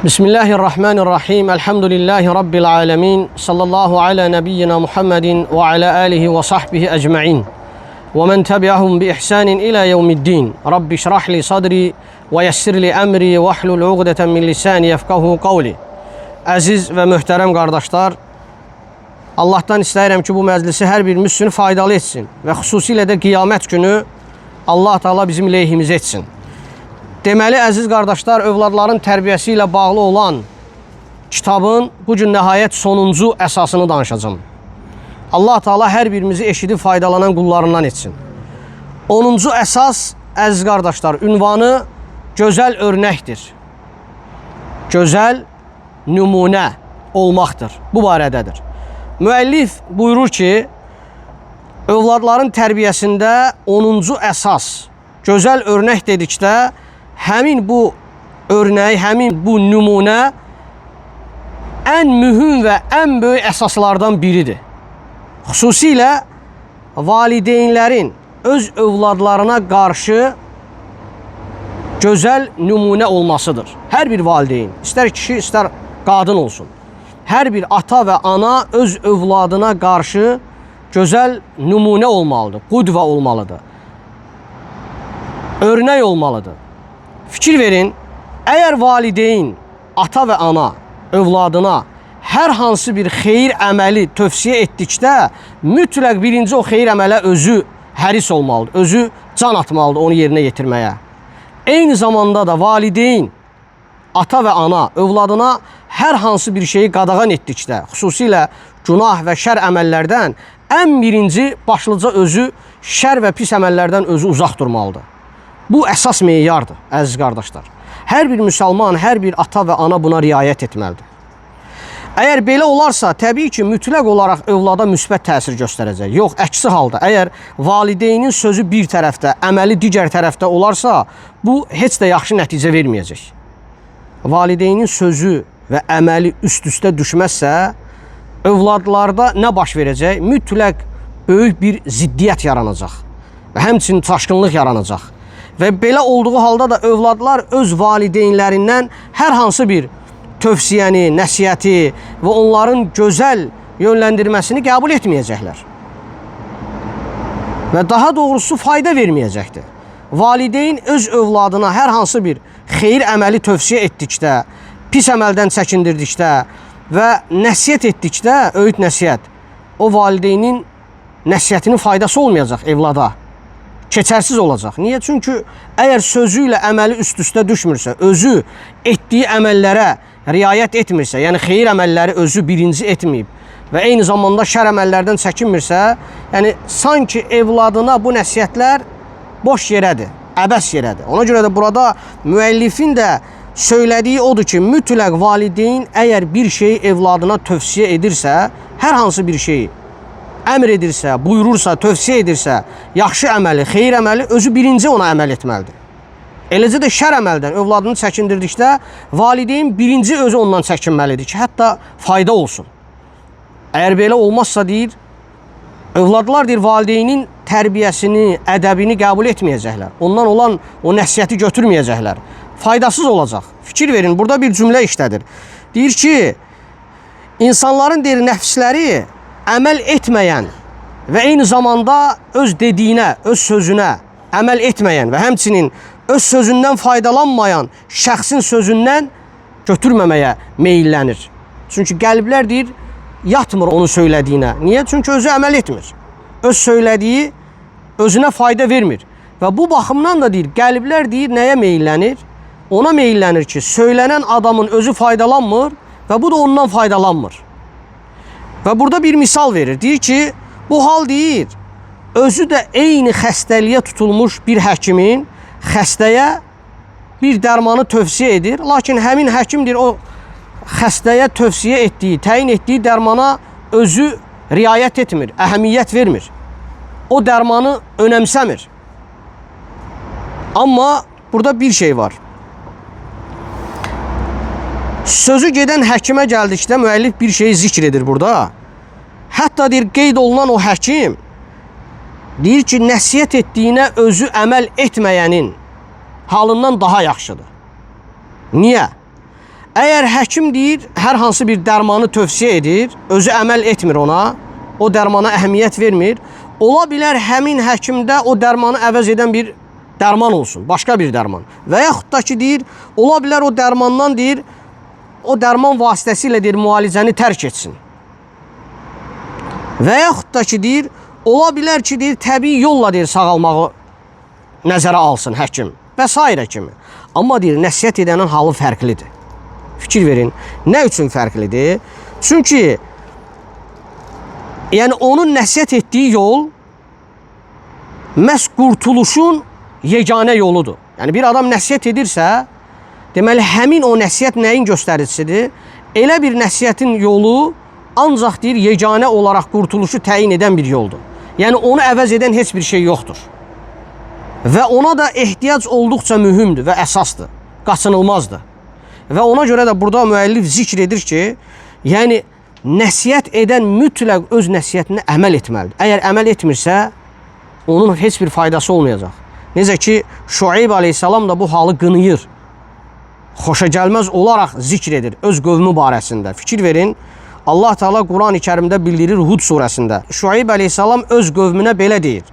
Bismillahirrahmanirrahim. Elhamdülillahi Rabbil alemin. Sallallahu ala nebiyyina Muhammedin ve ala alihi ve sahbihi ecma'in. Ve men tebi'ahum bi ihsanin ila yevmiddin. Rabbi şrah li sadri ve yessir li emri ve ahlul uqdeten min lisani yefkahu qavli. Əziz və möhtərəm qardaşlar, Allahdan istəyirəm ki, bu məclisi hər bir müslümü faydalı etsin və xüsusilə də qiyamət günü Allah Teala bizim lehimizə etsin. Deməli, əziz qardaşlar, övladların tərbiyəsi ilə bağlı olan kitabın bu gün nəhayət sonuncu əsasını danışacağım. Allah Teala hər birimizi eşidib faydalanan qullarından etsin. 10-cu əsas, əziz qardaşlar, ünvanı gözəl örnəkdir. Gözəl nümunə olmaqdır. Bu barədədir. Müəllif buyurur ki, övladların tərbiyəsində 10-cu əsas, gözəl örnək dedikdə, həmin bu örnək, həmin bu nümunə ən mühüm və ən böyük əsaslardan biridir. Xüsusilə valideynlərin öz övladlarına qarşı gözəl nümunə olmasıdır. Hər bir valideyn, istər kişi, istər qadın olsun, hər bir ata və ana öz övladına qarşı gözəl nümunə olmalıdır, qudvə olmalıdır, örnək olmalıdır. Fikir verin, əgər valideyn, ata və ana övladına hər hansı bir xeyir əməli tövsiyə etdikdə, mütləq birinci o xeyir əmələ özü həris olmalıdır, özü can atmalıdır onu yerinə yetirməyə. Eyni zamanda da valideyn, ata və ana övladına hər hansı bir şeyi qadağan etdikdə, xüsusilə günah və şər əməllərdən ən birinci başlıca özü şər və pis əməllərdən özü uzaq durmalıdır. Bu əsas meyardır, əziz qardaşlar. Hər bir müsəlman, hər bir ata və ana buna riayət etməlidir. Əgər belə olarsa, təbii ki, mütləq olaraq övlada müsbət təsir göstərəcək. Yox, əksi halda, əgər valideynin sözü bir tərəfdə, əməli digər tərəfdə olarsa, bu heç də yaxşı nəticə verməyəcək. Valideynin sözü və əməli üst-üstə düşməzsə, övladlarda nə baş verəcək? Mütləq böyük bir ziddiyyət yaranacaq və həmçinin çaşqınlıq yaranacaq. Və belə olduğu halda da övladlar öz valideynlərindən hər hansı bir tövsiyəni, nəsiyyəti və onların gözəl yönləndirməsini qəbul etməyəcəklər. Və daha doğrusu fayda verməyəcəkdir. Valideyn öz övladına hər hansı bir xeyir əməli tövsiyə etdikdə, pis əməldən çəkindirdikdə və nəsiyyət etdikdə, öyüd nəsiyyət, o valideynin nəsiyyətinin faydası olmayacaq evlada. Keçərsiz olacaq. Niyə? Çünki əgər sözü ilə əməli üst-üstə düşmürsə, özü etdiyi əməllərə riayət etmirsə, yəni xeyir əməlləri özü birinci etməyib və eyni zamanda şər əməllərdən çəkinmirsə, yəni sanki evladına bu nəsiyyətlər boş yerədir, əbəs yerədir. Ona görə də burada müəllifin də söylədiyi odur ki, mütləq valideyn əgər bir şeyi evladına tövsiyə edirsə, hər hansı bir şeyi əmr edirsə, buyurursa, tövsiyə edirsə, yaxşı əməli, xeyir əməli özü birinci ona əməl etməlidir. Eləcə də şər əməldən övladını çəkindirdikdə, valideyn birinci özü ondan çəkinməlidir ki, hətta fayda olsun. Əgər belə olmazsa, deyir, övladlar deyir, valideynin tərbiyəsini, ədəbini qəbul etməyəcəklər. Ondan olan o nəsiyyəti götürməyəcəklər. Faydasız olacaq. Fikir verin, burada bir cümlə işlədir. Deyir ki, insanların deyir, nəfsləri əməl etməyən və eyni zamanda öz dediyinə, öz sözünə əməl etməyən və həmçinin öz sözündən faydalanmayan şəxsin sözündən götürməməyə meyillənir. Çünki qəlblər deyir, yatmır onun söylədiyinə. Niyə? Çünki özü əməl etmir. Öz söylədiyi özünə fayda vermir. Və bu baxımdan da deyir, qəlblər deyir, nəyə meyillənir? Ona meyillənir ki, söylənən adamın özü faydalanmır və bu da ondan faydalanmır. Və burada bir misal verir. Deyir ki, bu hal deyir, özü də eyni xəstəliyə tutulmuş bir həkimin xəstəyə bir dərmanı tövsiyə edir. Lakin həmin həkimdir, o xəstəyə tövsiyə etdiyi, təyin etdiyi dərmana özü riayət etmir, əhəmiyyət vermir. O dərmanı önəmsəmir. Amma burada bir şey var. Sözü gedən həkimə gəldikdə müəllif bir şeyi zikr edir burada. Hətta deyir, qeyd olunan o həkim deyir ki, nəsiyyət etdiyinə özü əməl etməyənin halından daha yaxşıdır. Niyə? Əgər həkim deyir, hər hansı bir dərmanı tövsiyə edir, özü əməl etmir ona, o dərmana əhəmiyyət vermir, ola bilər həmin həkimdə o dərmanı əvəz edən bir dərman olsun, başqa bir dərman. Və yaxud da ki, deyir, ola bilər o dərmandan deyir, o dərman vasitəsilə deyir, müalicəni tərk etsin. Və yaxud da ki, deyir, ola bilər ki, deyir, təbii yolla deyir, sağalmağı nəzərə alsın həkim və s. kimi. Amma deyir, nəsihət edənin halı fərqlidir. Fikir verin, nə üçün fərqlidir? Çünki yəni onun nəsihət etdiyi yol məhz qurtuluşun yeganə yoludur. Yəni bir adam nəsihət edirsə, deməli həmin o nəsihət nəyin göstəricisidir? Elə bir nəsihətin yolu ancaq deyir, yeganə olaraq qurtuluşu təyin edən bir yoldur. Yəni onu əvəz edən heç bir şey yoxdur. Və ona da ehtiyac olduqca mühümdür və əsasdır, qaçınılmazdır. Və ona görə də burada müəllif zikr edir ki, yəni nəsihət edən mütləq öz nəsihətinə əməl etməlidir. Əgər əməl etmirsə, onun heç bir faydası olmayacaq. Necə ki, Şuayb aleyhissalam da bu halı qınıyır. Xoşagəlməz olaraq zikr edir öz qövmü barəsində. Fikir verin, Allah Teala Quran-ı Kərimdə bildirir Hud surəsində. Şuayb aleyhissalam öz qövmünə belə deyir.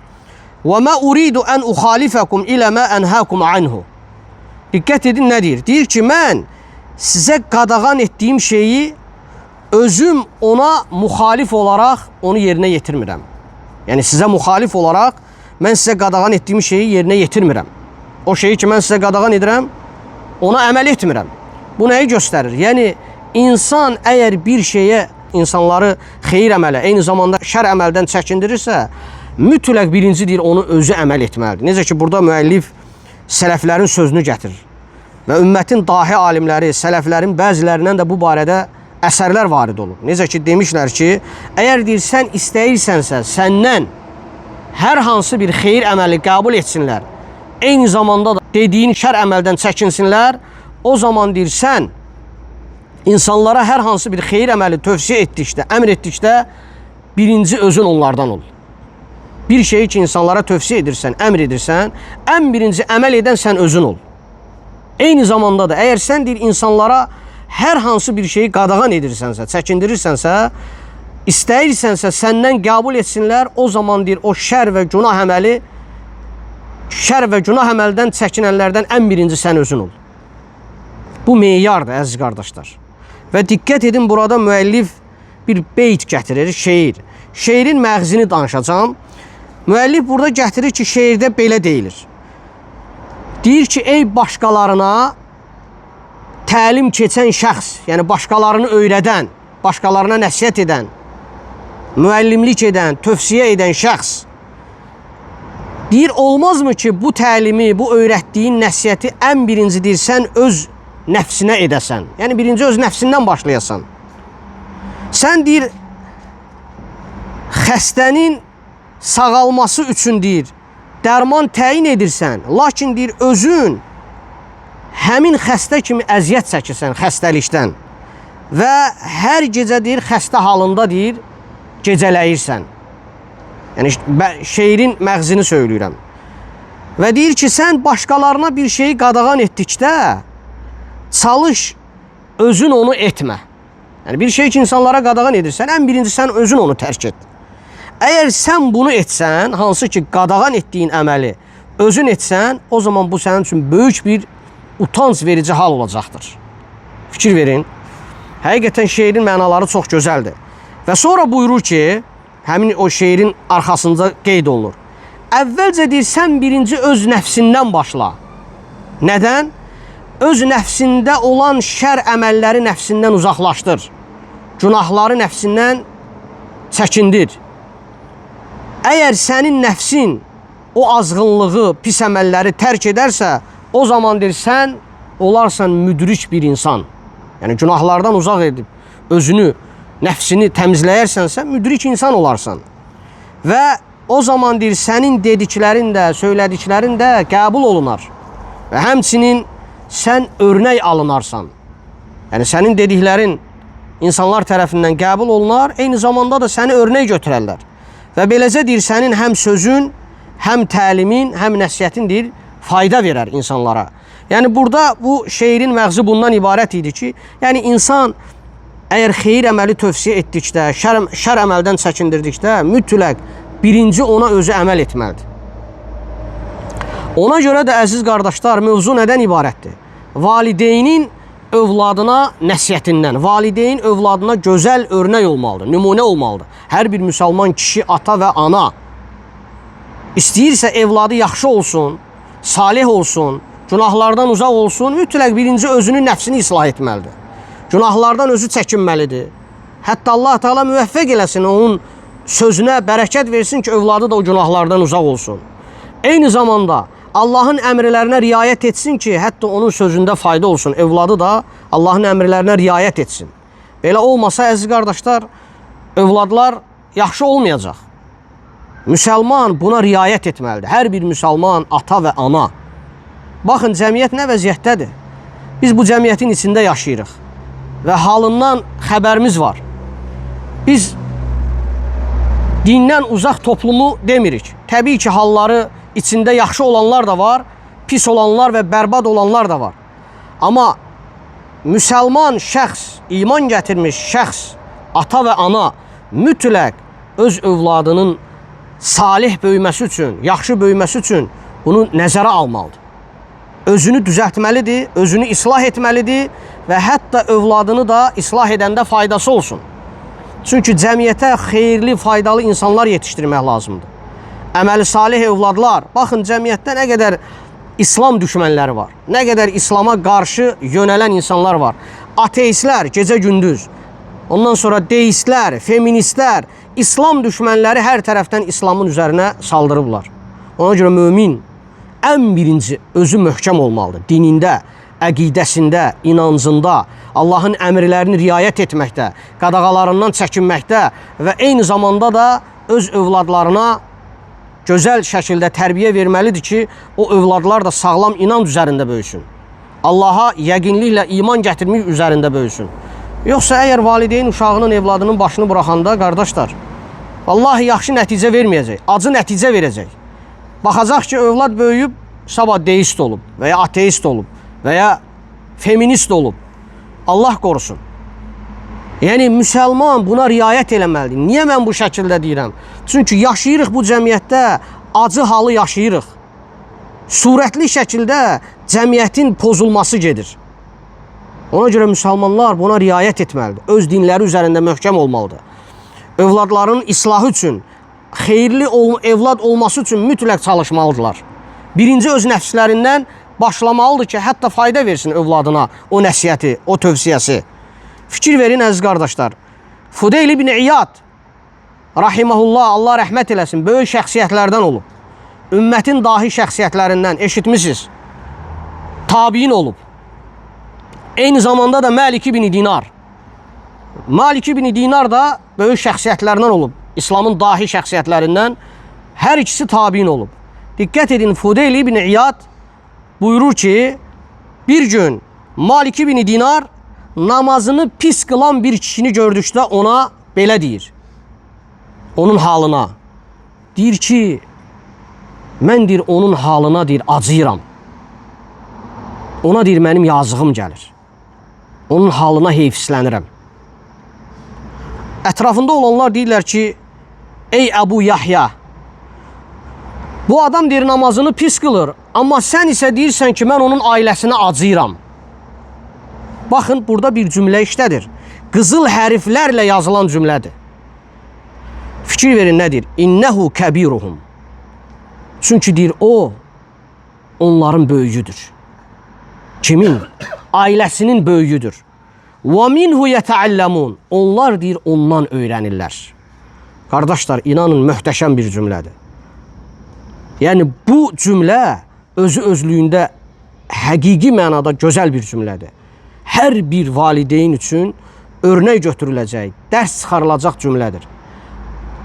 وَمَا أُرِيدُ أَنْ أُخَالِفَكُمْ إِلَى مَا أَنْهَاكُمْ عَنْهُ. Diqqət edin, nə deyir? Deyir ki, mən sizə qadağan etdiyim şeyi özüm ona müxalif olaraq onu yerinə yetirmirəm. Yəni sizə müxalif olaraq mən sizə qadağan etdiyim şeyi yerinə yetirmirəm. O şeyi ki, mən sizə qadağan edirəm, ona əməl etmirəm. Bu nəyi göstərir? Yəni insan əgər bir şeyə insanları xeyir əmələ, eyni zamanda şər əməldən çəkindirirsə, mütləq birinci deyir, onu özü əməl etməlidir. Necə ki, burada müəllif sələflərin sözünü gətirir. Və ümmətin dahi alimləri, sələflərin bəzilərindən də bu barədə əsərlər varid olur. Necə ki, demişlər ki, əgər deyir, sən istəyirsənsə, səndən hər hansı bir xeyir əməli qəbul etsinlər, eyni zamanda da dediyin şər əməldən çəkinsinlər, o zaman deyir, sən insanlara hər hansı bir xeyir əməli tövsiyə etdikdə, əmr etdikdə, birinci özün onlardan ol. Bir şeyi ki, insanlara tövsiyə edirsən, əmr edirsən, ən birinci əməl edən sən özün ol. Eyni zamanda da, əgər sən deyir, insanlara hər hansı bir şeyi qadağan edirsənsə, çəkindirirsənsə, istəyirsənsə, səndən qəbul etsinlər, o zaman deyir, o şər və günah əməldən çəkinənlərdən ən birinci sən özün ol. Bu meyardır, əziz qardaşlar. Və diqqət edin, burada müəllif bir beyt gətirir, şeir. Şeirin məğzini danışacağım. Müəllif burada gətirir ki, şeirdə belə deyilir. Deyir ki, ey başqalarına təlim keçən şəxs, yəni başqalarını öyrədən, başqalarına nəsihət edən, müəllimlik edən, tövsiyə edən şəxs, deyir, olmazmı ki, bu təlimi, bu öyrətdiyin nəsihəti ən birinci deyir, sən öz nəfsinə edəsən. Yəni, birinci öz nəfsindən başlayasan. Sən deyir, xəstənin sağalması üçün deyir, dərman təyin edirsən, lakin deyir, özün həmin xəstə kimi əziyyət çəkirsən xəstəlikdən və hər gecə deyir, xəstə halında deyir, gecələyirsən. Yəni, şeirin məğzini söyləyirəm. Və deyir ki, sən başqalarına bir şeyi qadağan etdikdə, çalış, özün onu etmə. Yəni, bir şey ki, insanlara qadağan edirsən, ən birinci sən özün onu tərk et. Əgər sən bunu etsən, hansı ki, qadağan etdiyin əməli özün etsən, o zaman bu sənin üçün böyük bir utanc verici hal olacaqdır. Fikir verin. Həqiqətən şeirin mənaları çox gözəldir. Və sonra buyurur ki, həmin o şeirin arxasında qeyd olunur. Əvvəlcə deyir, sən birinci öz nəfsindən başla. Nədən? Öz nəfsində olan şər əməlləri nəfsindən uzaqlaşdır. Günahları nəfsindən çəkindir. Əgər sənin nəfsin o azğınlığı, pis əməlləri tərk edərsə, o zaman deyir, sən olarsan müdrik bir insan. Yəni, günahlardan uzaq edib, özünü, nəfsini təmizləyərsənsə, müdrik insan olarsan. Və o zaman deyir, sənin dediklərin də, söylədiklərin də qəbul olunar. Və həmçinin sən örnək alınarsan. Yəni, sənin dediklərin insanlar tərəfindən qəbul olunar, eyni zamanda da səni örnək götürərlər. Və beləcə deyir, sənin həm sözün, həm təlimin, həm nəsiyyətin deyir, fayda verər insanlara. Yəni burada bu şeirin məğzi bundan ibarət idi ki, yəni insan əgər xeyir əməli tövsiyə etdikdə, şər əməldən çəkindirdikdə mütləq birinci ona özü əməl etməlidir. Ona görə də əziz qardaşlar, mövzu nədən ibarətdir? Valideynin övladına nəsiyyətindən, valideyn övladına gözəl örnək olmalıdır, nümunə olmalıdır. Hər bir müsəlman kişi, ata və ana istəyirsə evladı yaxşı olsun, salih olsun, günahlardan uzaq olsun, mütləq birinci özünün nəfsini islah etməlidir. Günahlardan özü çəkinməlidir. Hətta Allah Teala müvəffəq eləsin, onun sözünə bərəkət versin ki, övladı da o günahlardan uzaq olsun. Eyni zamanda Allahın əmrlərinə riayət etsin ki, hətta onun sözündə fayda olsun. Övladı da Allahın əmrlərinə riayət etsin. Belə olmasa, əziz qardaşlar, övladlar yaxşı olmayacaq. Müsəlman buna riayət etməlidir. Hər bir müsəlman, ata və ana. Baxın, cəmiyyət nə vəziyyətdədir? Biz bu cəmiyyətin içində yaşayırıq və halından xəbərimiz var. Biz dindən uzaq toplumu demirik. Təbii ki, halları içində yaxşı olanlar da var, pis olanlar və bərbad olanlar da var. Amma müsəlman şəxs, iman gətirmiş şəxs, ata və ana mütləq öz övladının salih böyüməsi üçün, yaxşı böyüməsi üçün bunu nəzərə almalıdır. Özünü düzəltməlidir, özünü islah etməlidir və hətta övladını da islah edəndə faydası olsun. Çünki cəmiyyətə xeyirli, faydalı insanlar yetişdirmək lazımdır. Əməli salih övladlar, baxın cəmiyyətdə nə qədər İslam düşmənləri var, nə qədər İslama qarşı yönələn insanlar var. Ateistlər gecə gündüz, ondan sonra deistlər, feministlər, İslam düşmənləri hər tərəfdən İslamın üzərinə saldırıblar. Ona görə mömin ən birinci özü möhkəm olmalıdır. Dinində, əqidəsində, inancında, Allahın əmrlərini riayət etməkdə, qadağalarından çəkinməkdə və eyni zamanda da öz övladlarına gözəl şəkildə tərbiyə verməlidir ki, o övladlar da sağlam inanc üzərində böyüsün. Allaha yəqinliklə iman gətirmək üzərində böyüsün. Yoxsa əgər valideyn uşağının, evladının başını buraxanda, qardaşlar, vallahi yaxşı nəticə verməyəcək, acı nəticə verəcək. Baxacaq ki, övlad böyüyüb, sabah deist olub və ya ateist olub və ya feminist olub. Allah qorusun. Yəni, müsəlman buna riayət eləməlidir. Niyə mən bu şəkildə deyirəm? Çünki yaşayırıq bu cəmiyyətdə, acı halı yaşayırıq. Surətli şəkildə cəmiyyətin pozulması gedir. Ona görə müsəlmanlar buna riayət etməlidir. Öz dinləri üzərində möhkəm olmalıdır. Övladların islahı üçün, xeyirli evlad olması üçün mütləq çalışmalıdırlar. Birinci öz nəfslərindən başlamalıdır ki, hətta fayda versin övladına o nəsiyyəti, o tövsiyəsi. Fikir verin əziz qardaşlar. Fudeyl ibn İyad rahiməhullah, Allah rəhmət eləsin, böyük şəxsiyyətlərdən olub. Ümmətin dahi şəxsiyyətlərindən eşitmişsiniz. Tabiin olub. Eyni zamanda da Məlik ibn Dinar. Malik ibn Dinar da böyük şəxsiyyətlərdən olub. İslamın dahi şəxsiyyətlərindən hər ikisi tabiin olub. Diqqət edin, Fudeyl ibn İyad buyurur ki, bir gün Malik ibn Dinar namazını pis qılan bir kişini gördükdə ona belə deyir. Onun halına. Deyir ki, mən deyir, onun halına deyir, acıyıram. Ona deyir, mənim yazığım gəlir. Onun halına heyfslənirəm. Ətrafında olanlar deyirlər ki, ey Əbu Yahya, bu adam deyir, namazını pis qılır, amma sən isə deyirsən ki, mən onun ailəsinə acıyıram. Baxın, burada bir cümlə işlədir. Qızıl hərflərlə yazılan cümlədir. Fikir verin, nədir? İnnəhu kəbiruhum. Çünki deyir, o, onların böyüyüdür. Kimin? Ailəsinin böyüyüdür. وَمِنْهُ يَتَعَلَّمُونَ. Onlar deyir, ondan öyrənirlər. Qardaşlar, inanın, möhtəşəm bir cümlədir. Yəni, bu cümlə özü özlüyündə həqiqi mənada gözəl bir cümlədir. Hər bir valideyn üçün örnək götürüləcək, dərs çıxarılacaq cümlədir.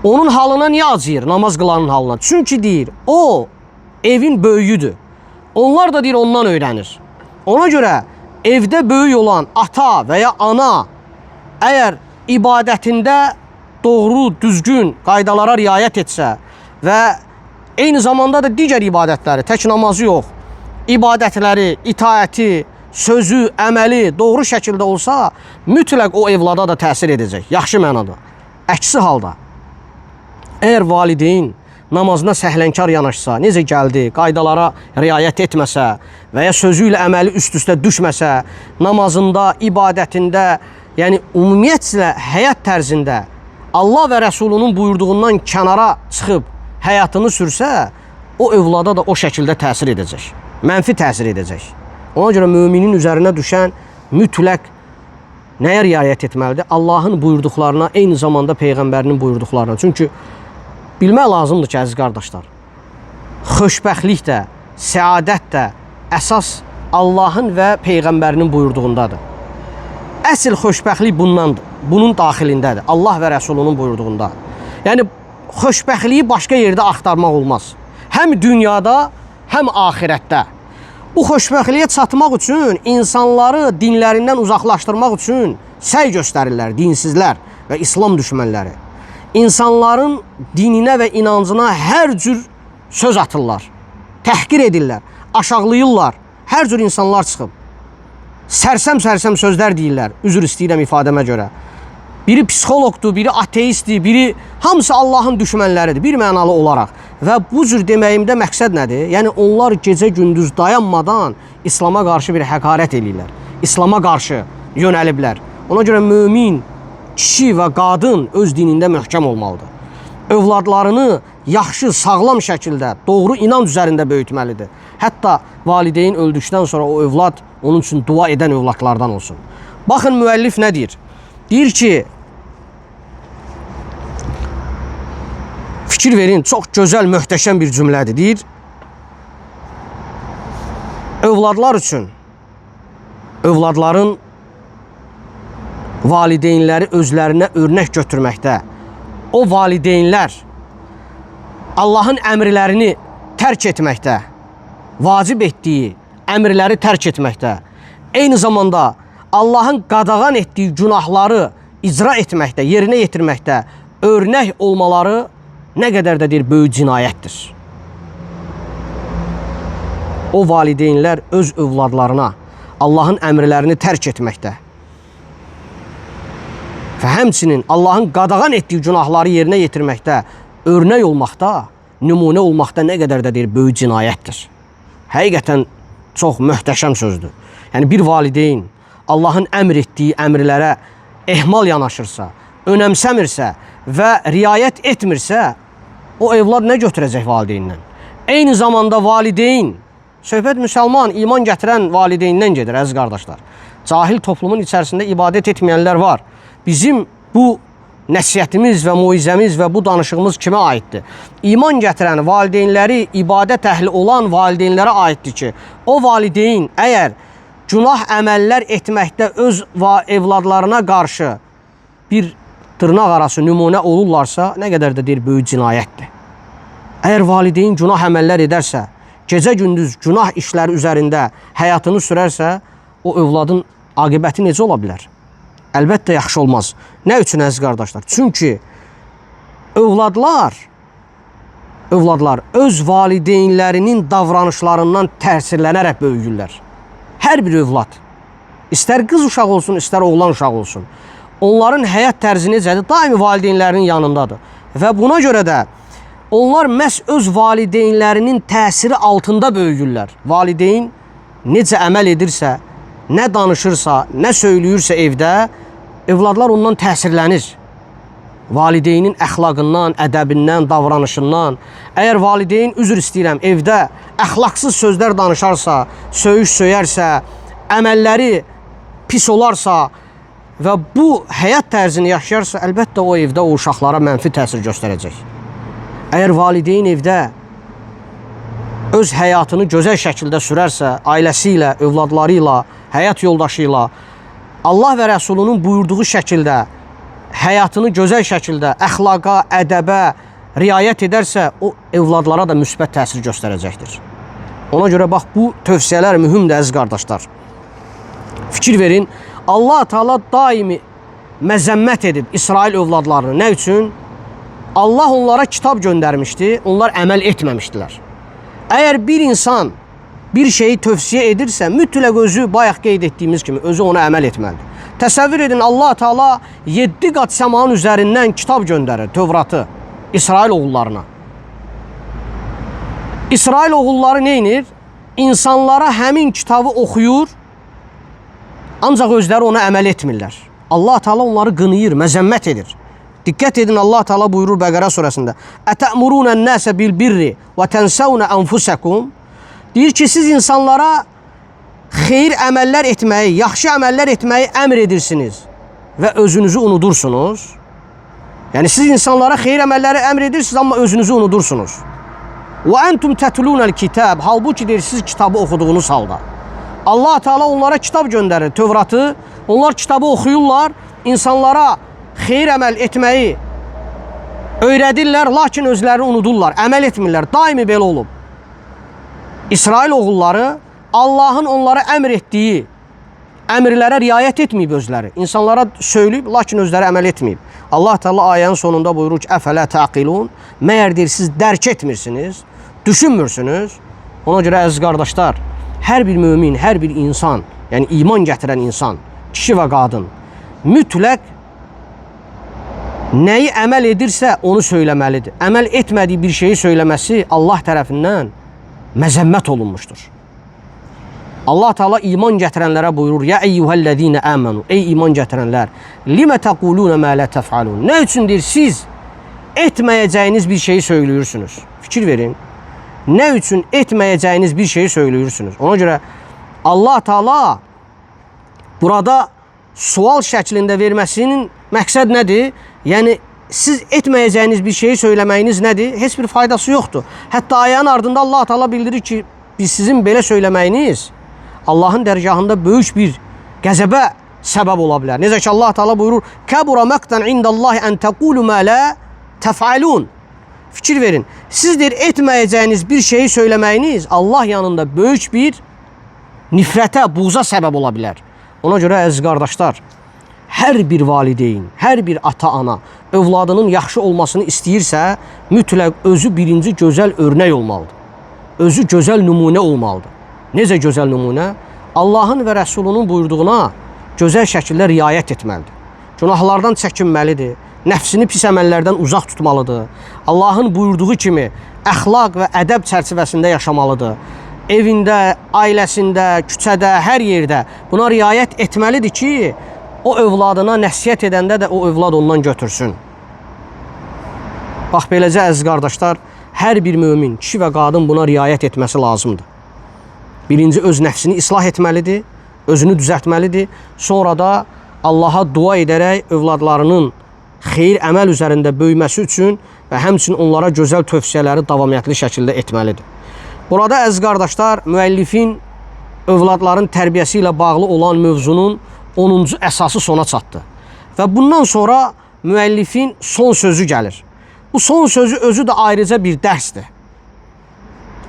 Onun halına niyə acıyır? Namaz qılanın halına. Çünki deyir, o evin böyüyüdür. Onlar da deyir, ondan öyrənir. Ona görə evdə böyük olan ata və ya ana əgər ibadətində doğru, düzgün qaydalara riayət etsə və eyni zamanda da digər ibadətləri, tək namazı yox, ibadətləri, itaəti, sözü, əməli doğru şəkildə olsa, mütləq o evlada da təsir edəcək, yaxşı mənada. Əksi halda, əgər valideyn namazına səhlənkar yanaşsa, necə gəldi, qaydalara riayət etməsə və ya sözü ilə əməli üst-üstə düşməsə, namazında, ibadətində, yəni ümumiyyətlə həyat tərzində Allah və Rəsulunun buyurduğundan kənara çıxıb həyatını sürsə, o övlada da o şəkildə təsir edəcək, mənfi təsir edəcək. Ona görə müminin üzərinə düşən mütləq nəyə riayət etməlidir? Allahın buyurduqlarına, eyni zamanda Peyğəmbərinin buyurduqlarına. Çünki bilmək lazımdır ki, əziz qardaşlar, xoşbəxtlik də, səadət də əsas Allahın və Peyğəmbərinin buyurduğundadır. Əsl xoşbəxtlik bundandır, bunun daxilindədir, Allah və Rəsulunun buyurduğunda. Yəni, xoşbəxtliyi başqa yerdə axtarmaq olmaz. Həm dünyada, həm axirətdə. Bu xoşbəxtliyə çatmaq üçün, insanları dinlərindən uzaqlaşdırmaq üçün səy göstərirlər dinsizlər və İslam düşmənləri. İnsanların dininə və inancına hər cür söz atırlar, təhqir edirlər, aşağılayırlar, hər cür insanlar çıxıb. Sərsəm-sərsəm sözlər deyirlər, üzr istəyirəm ifadəmə görə. Biri psixologdur, biri ateistdir, biri hamısı Allahın düşmənləridir, bir mənalı olaraq. Və bu cür deməyimdə məqsəd nədir? Yəni, onlar gecə-gündüz dayanmadan İslama qarşı bir həqarət eləyirlər. İslama qarşı yönəliblər. Ona görə mömin, kişi və qadın öz dinində möhkəm olmalıdır. Övladlarını yaxşı, sağlam şəkildə, doğru inanc üzərində böyütməlidir. Hətta valideyn öldükdən sonra o övlad onun üçün dua edən övladlardan olsun. Baxın, müəllif nə deyir? Deyir ki, fikir verin, çox gözəl, möhtəşəm bir cümlədir. Deyir, övladlar üçün, övladların valideynləri özlərinə örnək götürməkdə, o valideynlər Allahın əmrlərini tərk etməkdə, vacib etdiyi əmrləri tərk etməkdə, eyni zamanda Allahın qadağan etdiyi günahları icra etməkdə, yerinə yetirməkdə örnək olmaları nə qədər də deyir, böyük cinayətdir. O valideynlər öz övladlarına Allahın əmrlərini tərk etməkdə və həmçinin Allahın qadağan etdiyi günahları yerinə yetirməkdə, örnək olmaqda, nümunə olmaqda nə qədər də deyir, böyük cinayətdir. Həqiqətən çox möhtəşəm sözdür. Yəni, bir valideyn Allahın əmr etdiyi əmrlərə ehmal yanaşırsa, önəmsəmirsə və riayət etmirsə, o evlad nə götürəcək valideyndən? Eyni zamanda valideyn, söhbət müsəlman, iman gətirən valideyndən gedir, əziz qardaşlar. Cahil toplumun içərisində ibadət etməyənlər var. Bizim bu nəsiyyətimiz və muizəmiz və bu danışığımız kimə aiddir? İman gətirən valideynləri, ibadət əhli olan valideynlərə aiddir ki, o valideyn əgər günah əməllər etməkdə öz evladlarına qarşı bir dırnaq arası nümunə olurlarsa, nə qədər də deyir, böyük cinayətdir. Əgər valideyn günah əməllər edərsə, gecə-gündüz günah işləri üzərində həyatını sürərsə, o övladın aqibəti necə ola bilər? Əlbəttə yaxşı olmaz. Nə üçün, əziz qardaşlar? Çünki övladlar öz valideynlərinin davranışlarından təsirlənərək böyüyürlər. Hər bir övlad, istər qız uşaq olsun, istər oğlan uşaq olsun, onların həyat tərzi necədir? Daimi valideynlərinin yanındadır. Və buna görə də onlar məhz öz valideynlərinin təsiri altında böyüyürlər. Valideyn necə əməl edirsə, nə danışırsa, nə söyləyirsə evdə, övladlar ondan təsirlənir. Valideynin əxlaqından, ədəbindən, davranışından. Əgər valideyn, üzr istəyirəm, evdə əxlaqsız sözlər danışarsa, söyüş söyərsə, əməlləri pis olarsa və bu həyat tərzini yaşayarsa, əlbəttə o evdə o uşaqlara mənfi təsir göstərəcək. Əgər valideyn evdə öz həyatını gözəl şəkildə sürərsə, ailəsi ilə, övladları ilə, həyat yoldaşı ilə, Allah və Rəsulunun buyurduğu şəkildə, həyatını gözəl şəkildə, əxlaqa, ədəbə riayət edərsə, o evladlara da müsbət təsir göstərəcəkdir. Ona görə bax, bu tövsiyələr mühümdür, əziz qardaşlar. Fikir verin, Allah Teala daimi məzəmmət edib İsrail övladlarını. Nə üçün? Allah onlara kitab göndərmişdi, onlar əməl etməmişdilər. Əgər bir insan bir şeyi tövsiyə edirsə, mütləq özü bayaq qeyd etdiyimiz kimi özü ona əməl etməlidir. Təsəvvür edin, Allah Teala 7 qat səmanın üzərindən kitab göndərir, Tövratı İsrail oğullarına. İsrail oğulları neynir? İnsanlara həmin kitabı oxuyur, ancaq özləri ona əməl etmirlər. Allah Teala onları qınıyır, məzəmmət edir. Diqqət edin, Allah Teala buyurur Bəqərə surəsində: "Ətəmurunən-nəsə bil-birri və tənsəvnə anfusakum." Deyir ki, siz insanlara xeyir əməllər etməyi, yaxşı əməllər etməyi əmr edirsiniz və özünüzü unudursunuz. Yəni siz insanlara xeyir əməlləri əmr edirsiniz, amma özünüzü unudursunuz. Və entum tətlunəl kitab. Halbuki deyir, siz kitabı oxuduğunuz halda. Allah Teala onlara kitab göndərir, Tövratı. Onlar kitabı oxuyurlar, insanlara xeyir əməl etməyi öyrədirlər, lakin özlərini unudurlar, əməl etmirlər. Daimi belə olub. İsrail oğulları Allahın onlara əmr etdiyi əmrlərə riayət etməyib özləri. İnsanlara söyləyib, lakin özləri əməl etməyib. Allah Teala ayənin sonunda buyurur ki, əfələ təqilun. Məyər deyir, siz dərk etmirsiniz, düşünmürsünüz. Ona görə əziz qardaşlar, hər bir mömin, hər bir insan, yəni iman gətirən insan, kişi və qadın, mütləq nəyi əməl edirsə onu söyləməlidir. Əməl etmədiyi bir şeyi söyləməsi Allah tərəfindən məzəmmət olunmuşdur. Allah Teala iman gətirənlərə buyurur: "Ya eyyuhellezine amanu." Ey iman gətirənlər, "Limə təqulun ma la təf'alun." Nə üçündür siz etməyəcəyiniz bir şeyi söyləyirsiniz? Fikir verin. Nə üçün etməyəcəyiniz bir şeyi söyləyirsiniz? Ona görə Allah Teala burada sual şəklində verməsinin məqsəd nədir? Yəni siz etməyəcəyiniz bir şeyi söyləməyiniz nədir? Heç bir faydası yoxdur. Hətta ayənin ardında Allah Teala bildirir ki, biz sizin belə söyləməyiniz Allahın dərgahında böyük bir qəzəbə səbəb ola bilər. Necə ki Allah Teala buyurur: "Kəbura məqtan indallahi en təqulu ma la təf'alun." Fikir verin. Sizdir etməyəcəyiniz bir şeyi söyləməyiniz Allah yanında böyük bir nifrətə, buğza səbəb ola bilər. Ona görə əziz qardaşlar, hər bir valideyn, hər bir ata-ana övladının yaxşı olmasını istəyirsə, mütləq özü birinci gözəl örnək olmalıdır. Özü gözəl nümunə olmalıdır. Necə gözəl nümunə? Allahın və Rəsulunun buyurduğuna gözəl şəkildə riayət etməlidir. Günahlardan çəkinməlidir. Nəfsini pis əməllərdən uzaq tutmalıdır. Allahın buyurduğu kimi əxlaq və ədəb çərçivəsində yaşamalıdır. Evində, ailəsində, küçədə, hər yerdə buna riayət etməlidir ki, o övladına nəsihət edəndə də o övlad ondan götürsün. Bax, beləcə əziz qardaşlar, hər bir mömin, kişi və qadın buna riayət etməsi lazımdır. Birinci öz nəfsini islah etməlidir, özünü düzəltməlidir. Sonra da Allaha dua edərək övladlarının xeyir əməl üzərində böyüməsi üçün və həmçinin onlara gözəl tövsiyələri davamiyyətli şəkildə etməlidir. Burada əziz qardaşlar, müəllifin övladların tərbiyəsi ilə bağlı olan mövzunun 10-cu əsası sona çatdı. Və bundan sonra müəllifin son sözü gəlir. Bu son sözü özü də ayrıca bir dərsdir.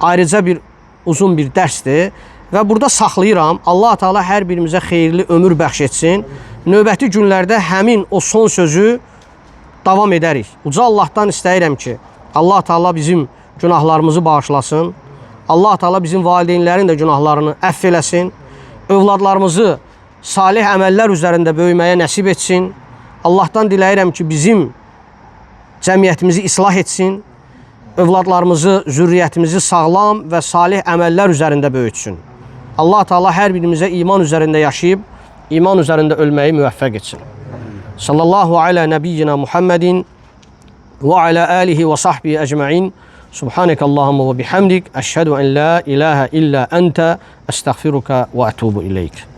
Ayrıca bir uzun bir dərsdir və burada saxlayıram. Allah Teala hər birimizə xeyirli ömür bəxş etsin. Növbəti günlərdə həmin o son sözü davam edərik. Uca Allahdan istəyirəm ki, Allah Teala bizim günahlarımızı bağışlasın. Allah Teala bizim valideynlərin də günahlarını əff eləsin. Övladlarımızı salih əməllər üzərində böyüməyə nəsib etsin. Allahdan diləyirəm ki, bizim cəmiyyətimizi islah etsin. Övladlarımızı, zürriyyətimizi sağlam və salih əməllər üzərində böyütsün. Allah Teala hər birimizə iman üzərində yaşayıb, iman üzərində ölməyi müvəffəq etsin. Sallallahu alə nəbiyyina Muhammedin və alə alihi və sahbihi əcma'in. Subhanək Allahumma və bihamdik. Əşhədu ən la ilahə illə əntə. Əstəğfiruka və ətubu iləyik.